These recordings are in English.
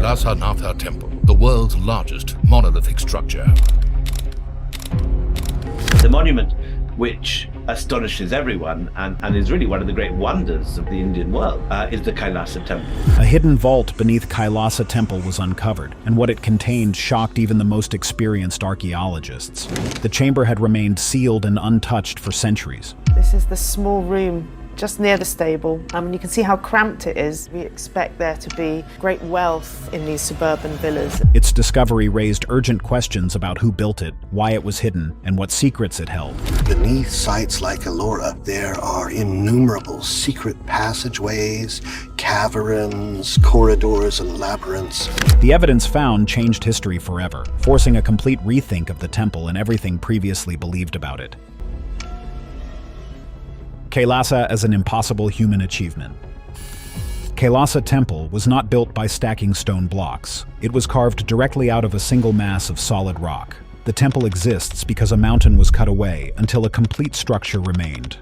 Kailasa Temple, the world's largest monolithic structure. The monument, which astonishes everyone and is really one of the great wonders of the Indian world, is the Kailasa Temple. A hidden vault beneath Kailasa Temple was uncovered, and what it contained shocked even the most experienced archaeologists. The chamber had remained sealed and untouched for centuries. This is the small room just near the stable. You can see how cramped it is. We expect there to be great wealth in these suburban villas. Its discovery raised urgent questions about who built it, why it was hidden, and what secrets it held. Beneath sites like Ellora, there are innumerable secret passageways, caverns, corridors, and labyrinths. The evidence found changed history forever, forcing a complete rethink of the temple and everything previously believed about it. Kailasa as an impossible human achievement. Kailasa Temple was not built by stacking stone blocks. It was carved directly out of a single mass of solid rock. The temple exists because a mountain was cut away until a complete structure remained.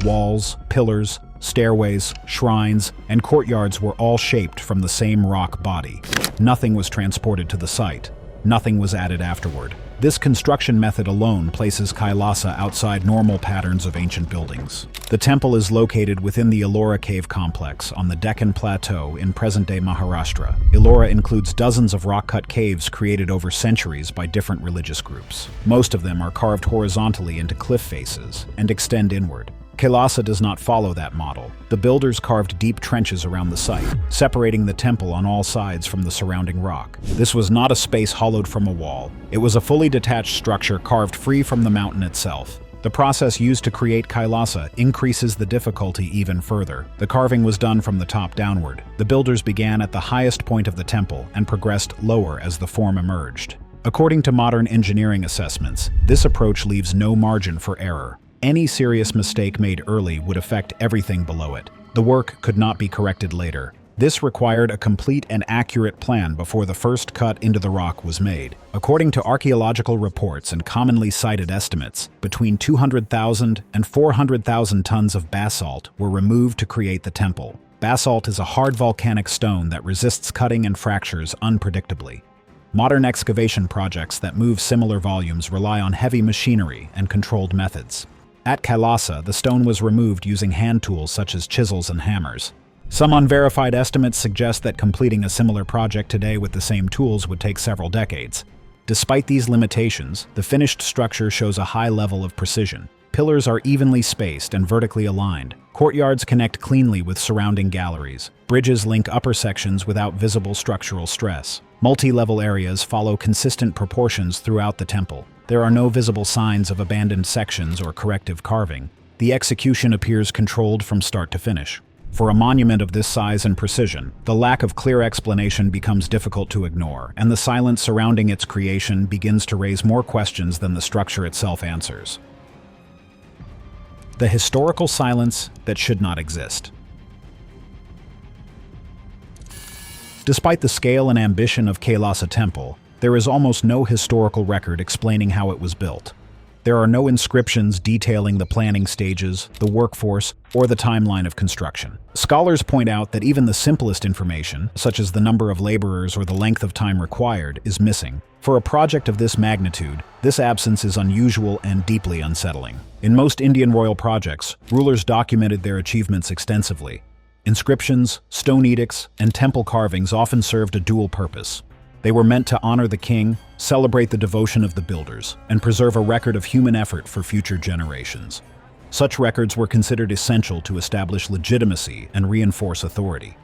Walls, pillars, stairways, shrines, and courtyards were all shaped from the same rock body. Nothing was transported to the site. Nothing was added afterward. This construction method alone places Kailasa outside normal patterns of ancient buildings. The temple is located within the Ellora cave complex on the Deccan Plateau in present-day Maharashtra. Ellora includes dozens of rock-cut caves created over centuries by different religious groups. Most of them are carved horizontally into cliff faces and extend inward. Kailasa does not follow that model. The builders carved deep trenches around the site, separating the temple on all sides from the surrounding rock. This was not a space hollowed from a wall. It was a fully detached structure carved free from the mountain itself. The process used to create Kailasa increases the difficulty even further. The carving was done from the top downward. The builders began at the highest point of the temple and progressed lower as the form emerged. According to modern engineering assessments, this approach leaves no margin for error. Any serious mistake made early would affect everything below it. The work could not be corrected later. This required a complete and accurate plan before the first cut into the rock was made. According to archaeological reports and commonly cited estimates, between 200,000 and 400,000 tons of basalt were removed to create the temple. Basalt is a hard volcanic stone that resists cutting and fractures unpredictably. Modern excavation projects that move similar volumes rely on heavy machinery and controlled methods. At Kailasa, the stone was removed using hand tools such as chisels and hammers. Some unverified estimates suggest that completing a similar project today with the same tools would take several decades. Despite these limitations, the finished structure shows a high level of precision. Pillars are evenly spaced and vertically aligned. Courtyards connect cleanly with surrounding galleries. Bridges link upper sections without visible structural stress. Multi-level areas follow consistent proportions throughout the temple. There are no visible signs of abandoned sections or corrective carving. The execution appears controlled from start to finish. For a monument of this size and precision, the lack of clear explanation becomes difficult to ignore, and the silence surrounding its creation begins to raise more questions than the structure itself answers. The historical silence that should not exist. Despite the scale and ambition of Kailasa Temple, there is almost no historical record explaining how it was built. There are no inscriptions detailing the planning stages, the workforce, or the timeline of construction. Scholars point out that even the simplest information, such as the number of laborers or the length of time required, is missing. For a project of this magnitude, this absence is unusual and deeply unsettling. In most Indian royal projects, rulers documented their achievements extensively. Inscriptions, stone edicts, and temple carvings often served a dual purpose. They were meant to honor the king, celebrate the devotion of the builders, and preserve a record of human effort for future generations. Such records were considered essential to establish legitimacy and reinforce authority.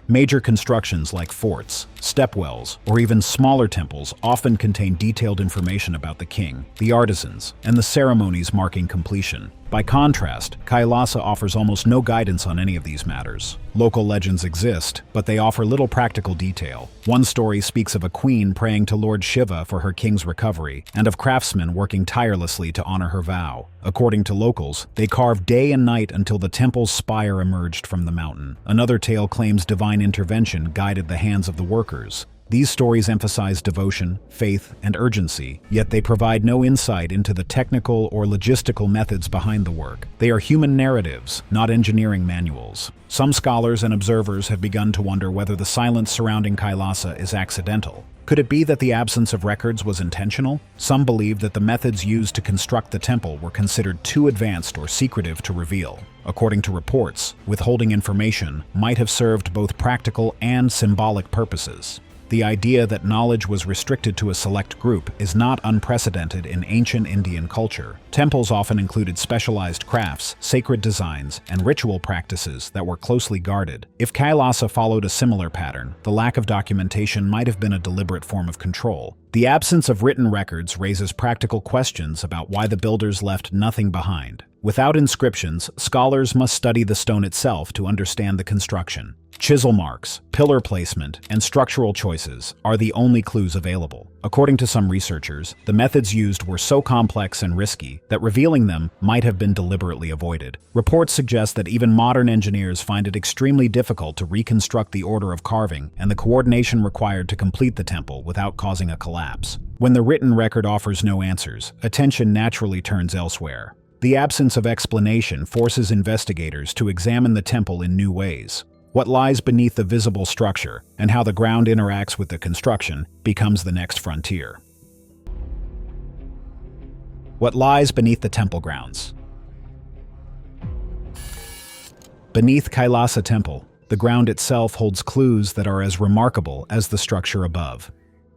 Major constructions like forts, stepwells, or even smaller temples often contain detailed information about the king, the artisans, and the ceremonies marking completion. By contrast, Kailasa offers almost no guidance on any of these matters. Local legends exist, but they offer little practical detail. One story speaks of a queen praying to Lord Shiva for her king's recovery, and of craftsmen working tirelessly to honor her vow. According to locals, they carved day and night until the temple's spire emerged from the mountain. Another tale claims divine intervention guided the hands of the workers. These stories emphasize devotion, faith, and urgency, yet they provide no insight into the technical or logistical methods behind the work. They are human narratives, not engineering manuals. Some scholars and observers have begun to wonder whether the silence surrounding Kailasa is accidental. Could it be that the absence of records was intentional? Some believe that the methods used to construct the temple were considered too advanced or secretive to reveal. According to reports, withholding information might have served both practical and symbolic purposes. The idea that knowledge was restricted to a select group is not unprecedented in ancient Indian culture. Temples often included specialized crafts, sacred designs, and ritual practices that were closely guarded. If Kailasa followed a similar pattern, the lack of documentation might have been a deliberate form of control. The absence of written records raises practical questions about why the builders left nothing behind. Without inscriptions, scholars must study the stone itself to understand the construction. Chisel marks, pillar placement, and structural choices are the only clues available. According to some researchers, the methods used were so complex and risky that revealing them might have been deliberately avoided. Reports suggest that even modern engineers find it extremely difficult to reconstruct the order of carving and the coordination required to complete the temple without causing a collapse. When the written record offers no answers, attention naturally turns elsewhere. The absence of explanation forces investigators to examine the temple in new ways. What lies beneath the visible structure and how the ground interacts with the construction becomes the next frontier. What lies beneath the temple grounds? Beneath Kailasa Temple, the ground itself holds clues that are as remarkable as the structure above.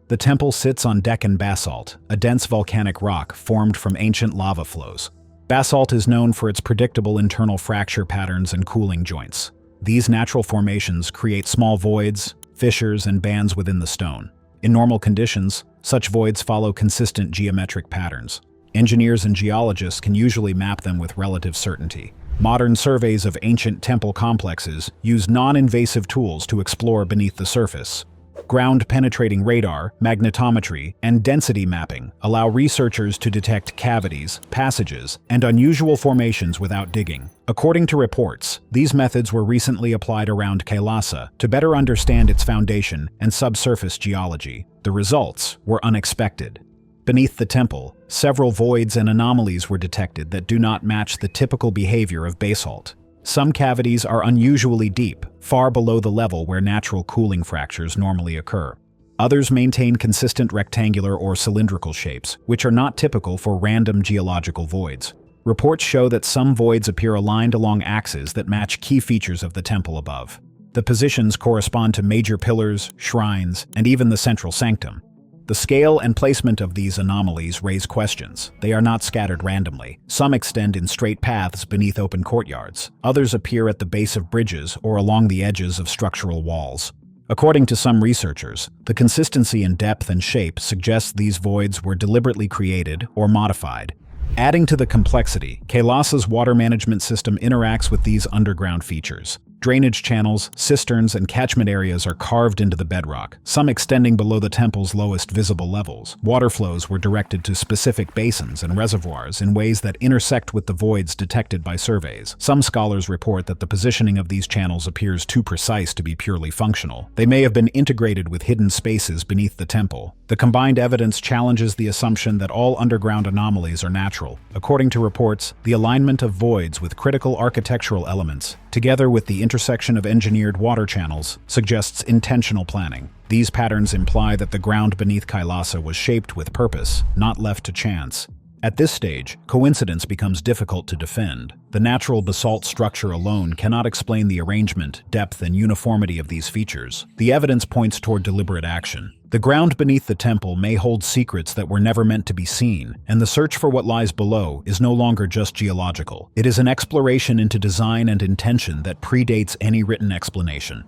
The temple sits on Deccan basalt, a dense volcanic rock formed from ancient lava flows. Basalt is known for its predictable internal fracture patterns and cooling joints. These natural formations create small voids, fissures, and bands within the stone. In normal conditions, such voids follow consistent geometric patterns. Engineers and geologists can usually map them with relative certainty. Modern surveys of ancient temple complexes use non-invasive tools to explore beneath the surface. Ground-penetrating radar, magnetometry, and density mapping allow researchers to detect cavities, passages, and unusual formations without digging. According to reports, these methods were recently applied around Kailasa to better understand its foundation and subsurface geology. The results were unexpected. Beneath the temple, several voids and anomalies were detected that do not match the typical behavior of basalt. Some cavities are unusually deep, far below the level where natural cooling fractures normally occur. Others maintain consistent rectangular or cylindrical shapes, which are not typical for random geological voids. Reports show that some voids appear aligned along axes that match key features of the temple above. The positions correspond to major pillars, shrines, and even the central sanctum. The scale and placement of these anomalies raise questions. They are not scattered randomly. Some extend in straight paths beneath open courtyards. Others appear at the base of bridges or along the edges of structural walls. According to some researchers, the consistency in depth and shape suggests these voids were deliberately created or modified. Adding to the complexity, Kailasa's water management system interacts with these underground features. Drainage channels, cisterns, and catchment areas are carved into the bedrock, some extending below the temple's lowest visible levels. Water flows were directed to specific basins and reservoirs in ways that intersect with the voids detected by surveys. Some scholars report that the positioning of these channels appears too precise to be purely functional. They may have been integrated with hidden spaces beneath the temple. The combined evidence challenges the assumption that all underground anomalies are natural. According to reports, the alignment of voids with critical architectural elements, together with the intersection of engineered water channels, suggests intentional planning. These patterns imply that the ground beneath Kailasa was shaped with purpose, not left to chance. At this stage, coincidence becomes difficult to defend. The natural basalt structure alone cannot explain the arrangement, depth, and uniformity of these features. The evidence points toward deliberate action. The ground beneath the temple may hold secrets that were never meant to be seen, and the search for what lies below is no longer just geological. It is an exploration into design and intention that predates any written explanation.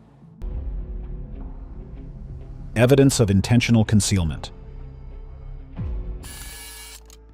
Evidence of intentional concealment.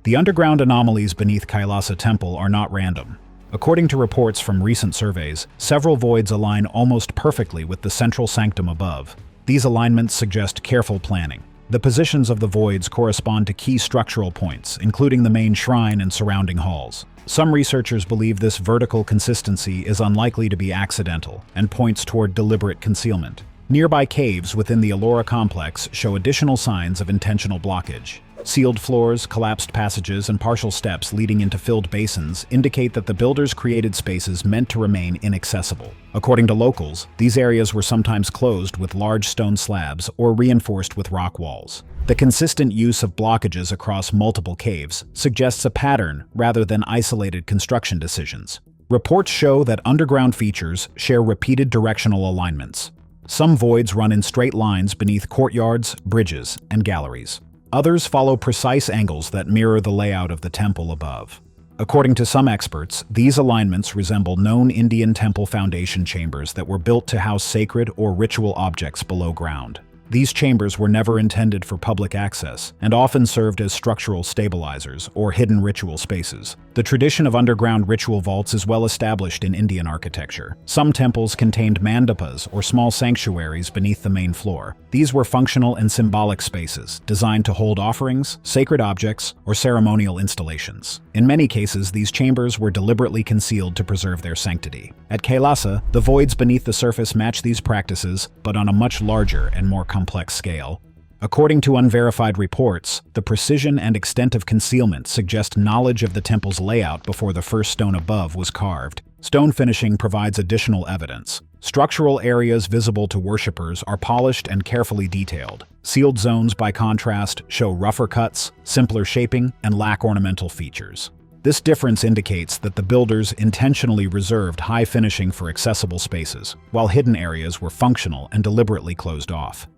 The underground anomalies beneath Kailasa Temple are not random. According to reports from recent surveys, several voids align almost perfectly with the central sanctum above. These alignments suggest careful planning. The positions of the voids correspond to key structural points, including the main shrine and surrounding halls. Some researchers believe this vertical consistency is unlikely to be accidental and points toward deliberate concealment. Nearby caves within the Ellora complex show additional signs of intentional blockage. Sealed floors, collapsed passages, and partial steps leading into filled basins indicate that the builders created spaces meant to remain inaccessible. According to locals, these areas were sometimes closed with large stone slabs or reinforced with rock walls. The consistent use of blockages across multiple caves suggests a pattern rather than isolated construction decisions. Reports show that underground features share repeated directional alignments. Some voids run in straight lines beneath courtyards, bridges, and galleries. Others follow precise angles that mirror the layout of the temple above. According to some experts, these alignments resemble known Indian temple foundation chambers that were built to house sacred or ritual objects below ground. These chambers were never intended for public access and often served as structural stabilizers or hidden ritual spaces. The tradition of underground ritual vaults is well established in Indian architecture. Some temples contained mandapas or small sanctuaries beneath the main floor. These were functional and symbolic spaces designed to hold offerings, sacred objects, or ceremonial installations. In many cases, these chambers were deliberately concealed to preserve their sanctity. At Kailasa, the voids beneath the surface match these practices, but on a much larger and more complex scale. According to unverified reports, the precision and extent of concealment suggest knowledge of the temple's layout before the first stone above was carved. Stone finishing provides additional evidence. Structural areas visible to worshippers are polished and carefully detailed. Sealed zones, by contrast, show rougher cuts, simpler shaping, and lack ornamental features. This difference indicates that the builders intentionally reserved high finishing for accessible spaces, while hidden areas were functional and deliberately closed off.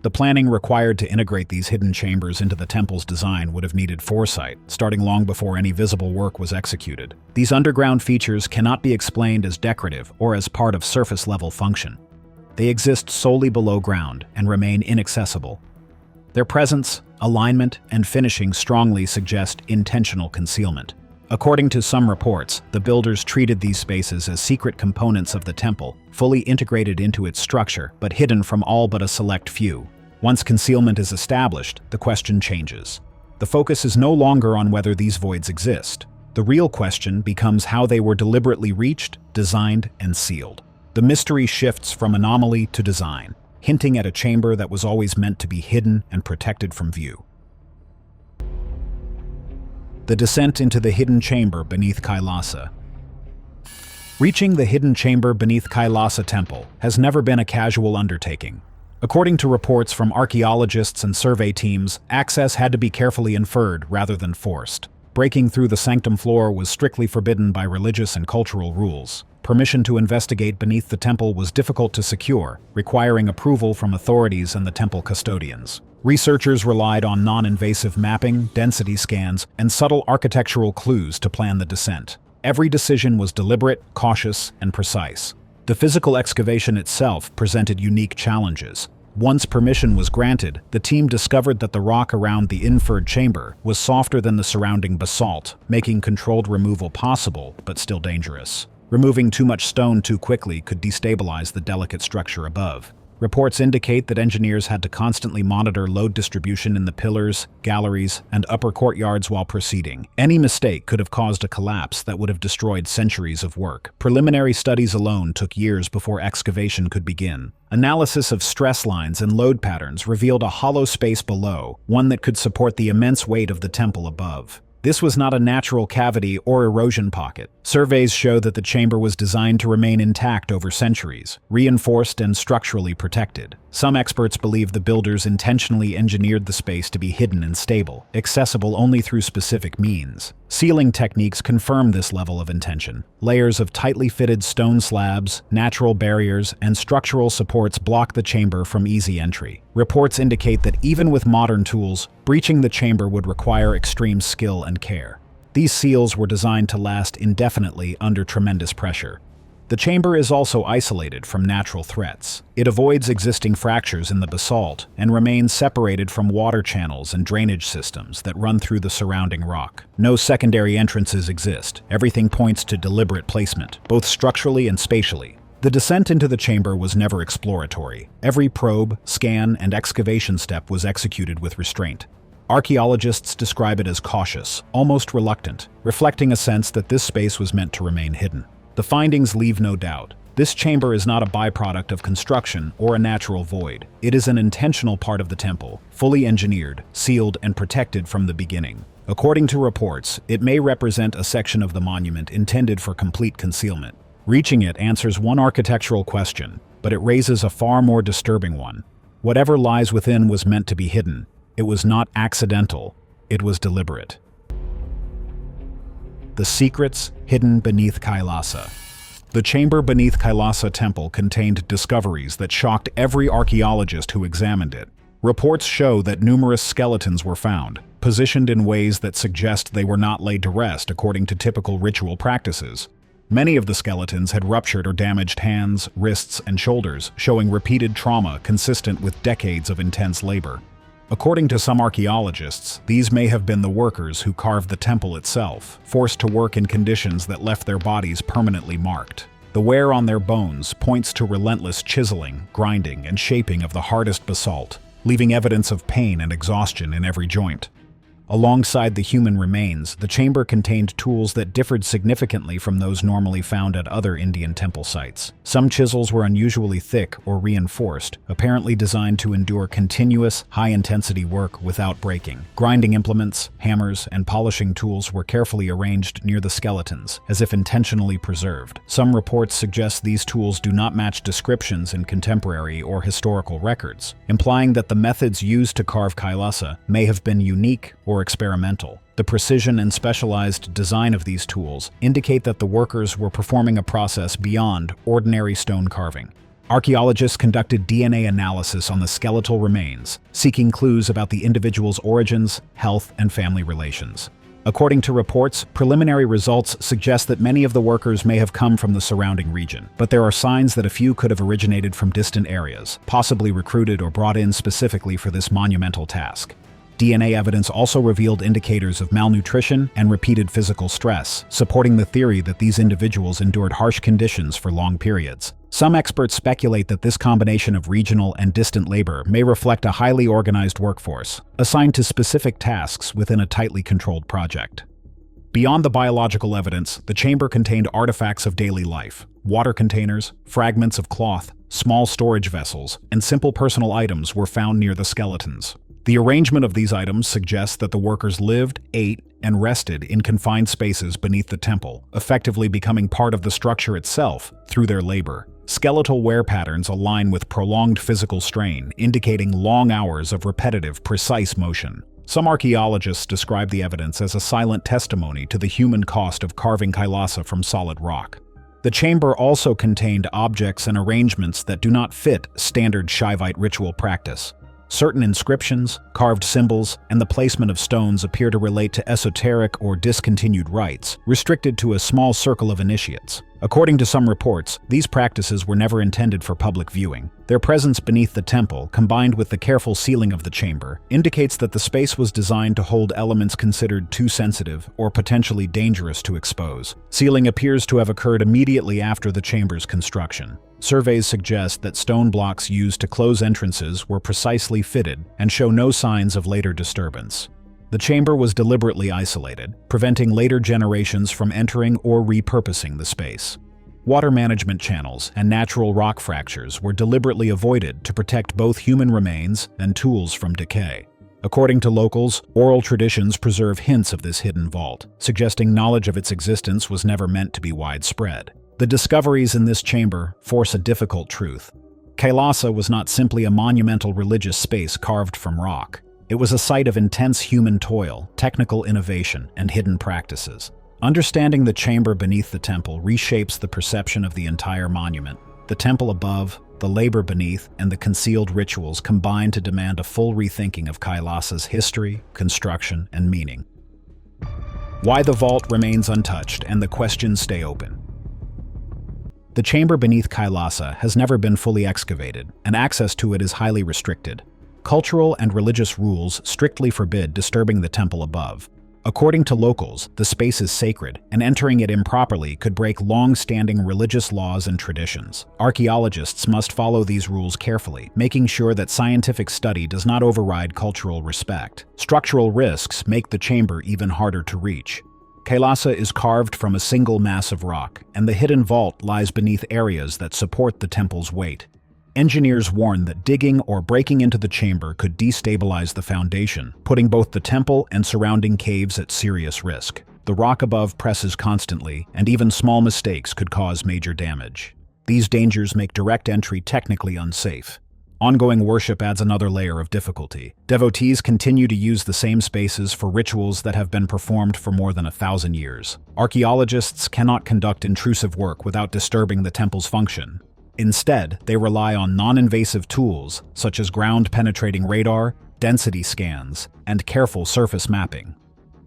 The planning required to integrate these hidden chambers into the temple's design would have needed foresight, starting long before any visible work was executed. These underground features cannot be explained as decorative or as part of surface-level function. They exist solely below ground and remain inaccessible. Their presence, alignment, and finishing strongly suggest intentional concealment. According to some reports, the builders treated these spaces as secret components of the temple, fully integrated into its structure, but hidden from all but a select few. Once concealment is established, the question changes. The focus is no longer on whether these voids exist. The real question becomes how they were deliberately reached, designed, and sealed. The mystery shifts from anomaly to design, hinting at a chamber that was always meant to be hidden and protected from view. The descent into the hidden chamber beneath Kailasa. Reaching the hidden chamber beneath Kailasa Temple has never been a casual undertaking. According to reports from archaeologists and survey teams, access had to be carefully inferred rather than forced. Breaking through the sanctum floor was strictly forbidden by religious and cultural rules. Permission to investigate beneath the temple was difficult to secure, requiring approval from authorities and the temple custodians. Researchers relied on non-invasive mapping, density scans, and subtle architectural clues to plan the descent. Every decision was deliberate, cautious, and precise. The physical excavation itself presented unique challenges. Once permission was granted, the team discovered that the rock around the inferred chamber was softer than the surrounding basalt, making controlled removal possible, but still dangerous. Removing too much stone too quickly could destabilize the delicate structure above. Reports indicate that engineers had to constantly monitor load distribution in the pillars, galleries, and upper courtyards while proceeding. Any mistake could have caused a collapse that would have destroyed centuries of work. Preliminary studies alone took years before excavation could begin. Analysis of stress lines and load patterns revealed a hollow space below, one that could support the immense weight of the temple above. This was not a natural cavity or erosion pocket. Surveys show that the chamber was designed to remain intact over centuries, reinforced and structurally protected. Some experts believe the builders intentionally engineered the space to be hidden and stable, accessible only through specific means. Sealing techniques confirm this level of intention. Layers of tightly fitted stone slabs, natural barriers, and structural supports block the chamber from easy entry. Reports indicate that even with modern tools, breaching the chamber would require extreme skill and care. These seals were designed to last indefinitely under tremendous pressure. The chamber is also isolated from natural threats. It avoids existing fractures in the basalt and remains separated from water channels and drainage systems that run through the surrounding rock. No secondary entrances exist. Everything points to deliberate placement, both structurally and spatially. The descent into the chamber was never exploratory. Every probe, scan, and excavation step was executed with restraint. Archaeologists describe it as cautious, almost reluctant, reflecting a sense that this space was meant to remain hidden. The findings leave no doubt. This chamber is not a byproduct of construction or a natural void. It is an intentional part of the temple, fully engineered, sealed, and protected from the beginning. According to reports, it may represent a section of the monument intended for complete concealment. Reaching it answers one architectural question, but it raises a far more disturbing one. Whatever lies within was meant to be hidden. It was not accidental, it was deliberate. The secrets hidden beneath Kailasa. The chamber beneath Kailasa Temple contained discoveries that shocked every archaeologist who examined it. Reports show that numerous skeletons were found, positioned in ways that suggest they were not laid to rest according to typical ritual practices. Many of the skeletons had ruptured or damaged hands, wrists, and shoulders, showing repeated trauma consistent with decades of intense labor. According to some archaeologists, these may have been the workers who carved the temple itself, forced to work in conditions that left their bodies permanently marked. The wear on their bones points to relentless chiseling, grinding, and shaping of the hardest basalt, leaving evidence of pain and exhaustion in every joint. Alongside the human remains, the chamber contained tools that differed significantly from those normally found at other Indian temple sites. Some chisels were unusually thick or reinforced, apparently designed to endure continuous, high-intensity work without breaking. Grinding implements, hammers, and polishing tools were carefully arranged near the skeletons, as if intentionally preserved. Some reports suggest these tools do not match descriptions in contemporary or historical records, implying that the methods used to carve Kailasa may have been unique or experimental. The precision and specialized design of these tools indicate that the workers were performing a process beyond ordinary stone carving. Archaeologists conducted DNA analysis on the skeletal remains, seeking clues about the individual's origins, health, and family relations. According to reports, preliminary results suggest that many of the workers may have come from the surrounding region, but there are signs that a few could have originated from distant areas, possibly recruited or brought in specifically for this monumental task. DNA evidence also revealed indicators of malnutrition and repeated physical stress, supporting the theory that these individuals endured harsh conditions for long periods. Some experts speculate that this combination of regional and distant labor may reflect a highly organized workforce, assigned to specific tasks within a tightly controlled project. Beyond the biological evidence, the chamber contained artifacts of daily life. Water containers, fragments of cloth, small storage vessels, and simple personal items were found near the skeletons. The arrangement of these items suggests that the workers lived, ate, and rested in confined spaces beneath the temple, effectively becoming part of the structure itself through their labor. Skeletal wear patterns align with prolonged physical strain, indicating long hours of repetitive, precise motion. Some archaeologists describe the evidence as a silent testimony to the human cost of carving Kailasa from solid rock. The chamber also contained objects and arrangements that do not fit standard Shaivite ritual practice. Certain inscriptions, carved symbols, and the placement of stones appear to relate to esoteric or discontinued rites, restricted to a small circle of initiates. According to some reports, these practices were never intended for public viewing. Their presence beneath the temple, combined with the careful sealing of the chamber, indicates that the space was designed to hold elements considered too sensitive or potentially dangerous to expose. Sealing appears to have occurred immediately after the chamber's construction. Surveys suggest that stone blocks used to close entrances were precisely fitted and show no signs of later disturbance. The chamber was deliberately isolated, preventing later generations from entering or repurposing the space. Water management channels and natural rock fractures were deliberately avoided to protect both human remains and tools from decay. According to locals, oral traditions preserve hints of this hidden vault, suggesting knowledge of its existence was never meant to be widespread. The discoveries in this chamber force a difficult truth. Kailasa was not simply a monumental religious space carved from rock. It was a site of intense human toil, technical innovation, and hidden practices. Understanding the chamber beneath the temple reshapes the perception of the entire monument. The temple above, the labor beneath, and the concealed rituals combine to demand a full rethinking of Kailasa's history, construction, and meaning. Why the vault remains untouched and the questions stay open. The chamber beneath Kailasa has never been fully excavated, and access to it is highly restricted. Cultural and religious rules strictly forbid disturbing the temple above. According to locals, the space is sacred, and entering it improperly could break long-standing religious laws and traditions. Archaeologists must follow these rules carefully, making sure that scientific study does not override cultural respect. Structural risks make the chamber even harder to reach. Kailasa is carved from a single mass of rock, and the hidden vault lies beneath areas that support the temple's weight. Engineers warn that digging or breaking into the chamber could destabilize the foundation, putting both the temple and surrounding caves at serious risk. The rock above presses constantly, and even small mistakes could cause major damage. These dangers make direct entry technically unsafe. Ongoing worship adds another layer of difficulty. Devotees continue to use the same spaces for rituals that have been performed for more than 1,000 years. Archaeologists cannot conduct intrusive work without disturbing the temple's function. Instead, they rely on non-invasive tools such as ground-penetrating radar, density scans, and careful surface mapping.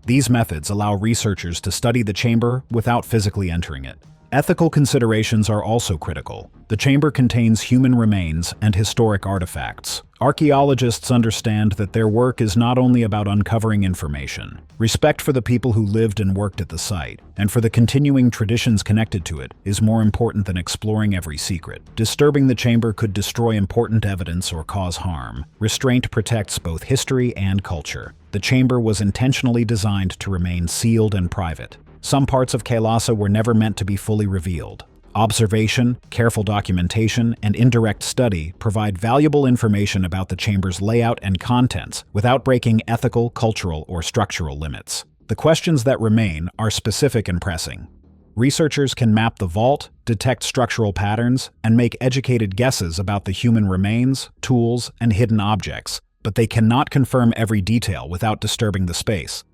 These methods allow researchers to study the chamber without physically entering it. Ethical considerations are also critical. The chamber contains human remains and historic artifacts. Archaeologists understand that their work is not only about uncovering information. Respect for the people who lived and worked at the site, and for the continuing traditions connected to it, is more important than exploring every secret. Disturbing the chamber could destroy important evidence or cause harm. Restraint protects both history and culture. The chamber was intentionally designed to remain sealed and private. Some parts of Kailasa were never meant to be fully revealed. Observation, careful documentation, and indirect study provide valuable information about the chamber's layout and contents without breaking ethical, cultural, or structural limits. The questions that remain are specific and pressing. Researchers can map the vault, detect structural patterns, and make educated guesses about the human remains, tools, and hidden objects, but they cannot confirm every detail without disturbing the space.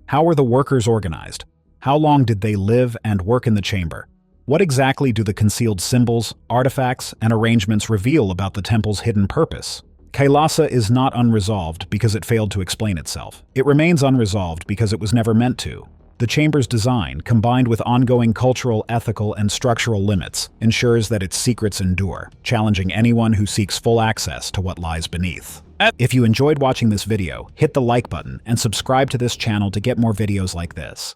How were the workers organized? How long did they live and work in the chamber? What exactly do the concealed symbols, artifacts, and arrangements reveal about the temple's hidden purpose? Kailasa is not unresolved because it failed to explain itself. It remains unresolved because it was never meant to. The chamber's design, combined with ongoing cultural, ethical, and structural limits, ensures that its secrets endure, challenging anyone who seeks full access to what lies beneath. If you enjoyed watching this video, hit the like button and subscribe to this channel to get more videos like this.